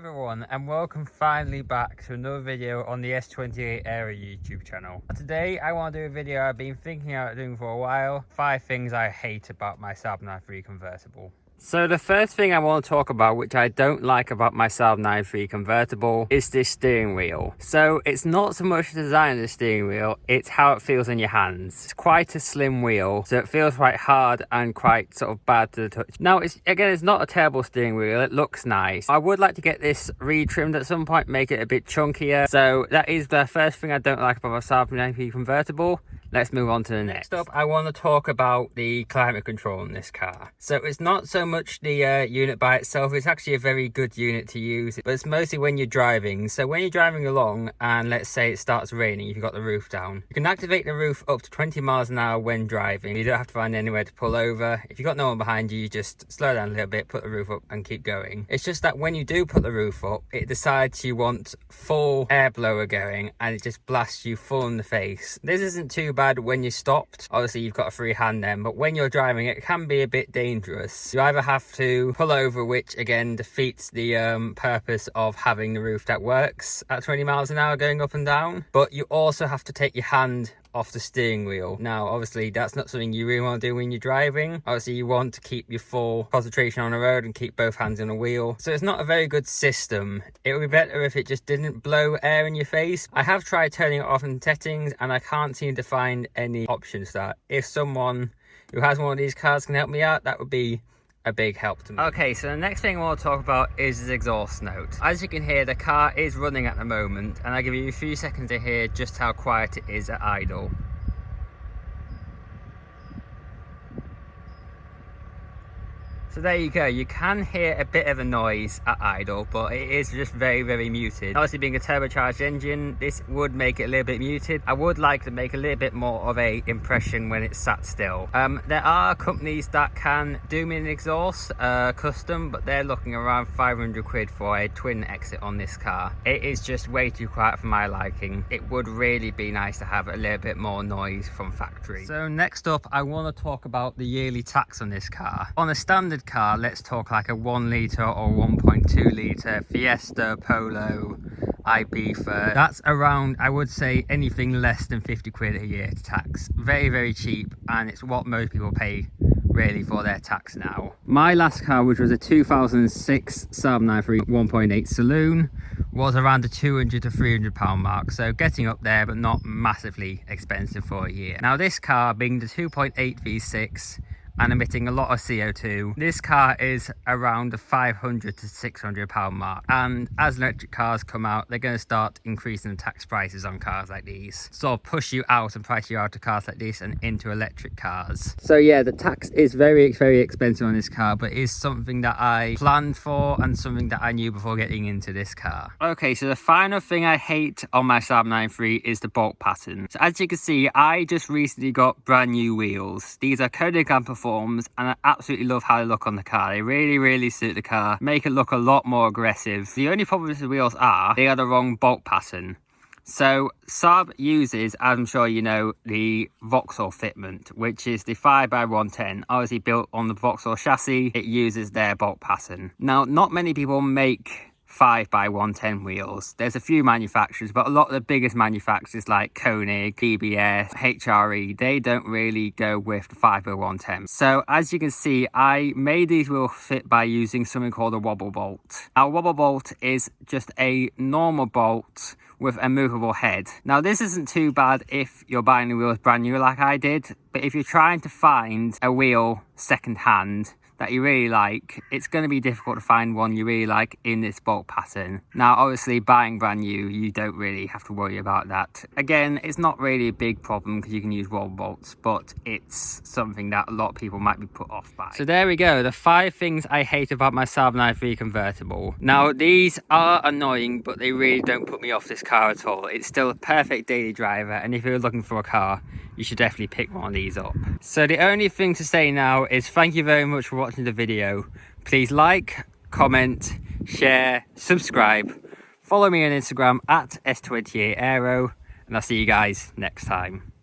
everyone, and welcome finally back to another video on the S28 Aero YouTube channel. Today I want to do a video I've been thinking about doing for a while. 5 things I hate about my Saab 93 convertible. So the first thing I want to talk about, which I don't like about my Saab 93 convertible, is this steering wheel. So it's not so much the design of the steering wheel, it's how it feels in your hands. It's quite a slim wheel, so it feels quite hard and quite sort of bad to the touch. Now, it's not a terrible steering wheel, it looks nice. I would like to get this retrimmed at some point, make it a bit chunkier. So that is the first thing I don't like about my Saab 93 convertible. Let's move on to the next. Next up, I want to talk about the climate control in this car. So it's not so much the unit by itself, it's actually a very good unit to use, but it's mostly when you're driving. So when you're driving along and let's say it starts raining, if you've got the roof down, you can activate the roof up to 20 miles an hour when driving. You don't have to find anywhere to pull over. If you've got no one behind you, you just slow down a little bit, put the roof up and keep going. It's just that when you do put the roof up, it decides you want full air blower going and it just blasts you full in the face. This isn't too bad when you're stopped. Obviously you've got a free hand then, but when you're driving it can be a bit dangerous. You either have to pull over, which again defeats the purpose of having the roof that works at 20 miles an hour going up and down, but you also have to take your hand off the steering wheel. Now obviously that's not something you really want to do when you're driving. Obviously you want to keep your full concentration on the road and keep both hands on the wheel, so it's not a very good system. It would be better if it just didn't blow air in your face. I have tried turning it off in settings and I can't seem to find any options that if someone who has one of these cars can help me out, that would be a big help to me. Okay, so the next thing I want to talk about is this exhaust note. As you can hear, the car is running at the moment, and I'll give you a few seconds to hear just how quiet it is at idle. So there you go, you can hear a bit of a noise at idle, but it is just very, very muted. Obviously being a turbocharged engine, this would make it a little bit muted. I would like to make a little bit more of a impression when it's sat still. There are companies that can do me an exhaust custom, but they're looking around 500 quid for a twin exit on this car. It is just way too quiet for my liking. It would really be nice to have a little bit more noise from factory. So next up, I want to talk about the yearly tax on this car. On a standard car, let's talk like a 1 litre or 1.2 litre Fiesta, Polo, Ibiza, that's around, I would say, anything less than 50 quid a year to tax. Very, very cheap, and it's what most people pay really for their tax now. My last car, which was a 2006 Saab 93 1.8 saloon, was around the 200 to 300 pound mark, so getting up there but not massively expensive for a year. Now this car, being the 2.8 V6 and emitting a lot of CO2, this car is around the 500 to 600 pound mark, and as electric cars come out, they're going to start increasing the tax prices on cars like these, sort of push you out and price you out to cars like this and into electric cars. So yeah, the tax is very, very expensive on this car, but it is something that I planned for and something that I knew before getting into this car. Okay, so the final thing I hate on my Saab 93 is the bolt pattern. So as you can see, I just recently got brand new wheels. These are Koenig and I absolutely love how they look on the car. They really, really suit the car, make it look a lot more aggressive. The only problem with the wheels are they are the wrong bolt pattern. So Saab uses, as I'm sure you know, the Vauxhall fitment, which is the 5x110, obviously built on the Vauxhall chassis. It uses their bolt pattern. Now, not many people make 5x110 wheels. There's a few manufacturers, but a lot of the biggest manufacturers like Koenig, DBS, HRE, they don't really go with the 5x110. So as you can see, I made these wheels fit by using something called a wobble bolt. Now, a wobble bolt is just a normal bolt with a movable head. Now this isn't too bad if you're buying the wheels brand new like I did, but if you're trying to find a wheel second hand that you really like, it's going to be difficult to find one you really like in this bolt pattern. Now obviously buying brand new, you don't really have to worry about that. Again, it's not really a big problem because you can use wobble bolts, but it's something that a lot of people might be put off by. So there we go, the 5 things I hate about my Saab 93 convertible. Now these are annoying, but they really don't put me off this car at all. It's still a perfect daily driver, and if you're looking for a car, you should definitely pick one of these up. So the only thing to say now is thank you very much for watching the video. Please like, comment, share, subscribe, follow me on Instagram at S28Aero, and I'll see you guys next time.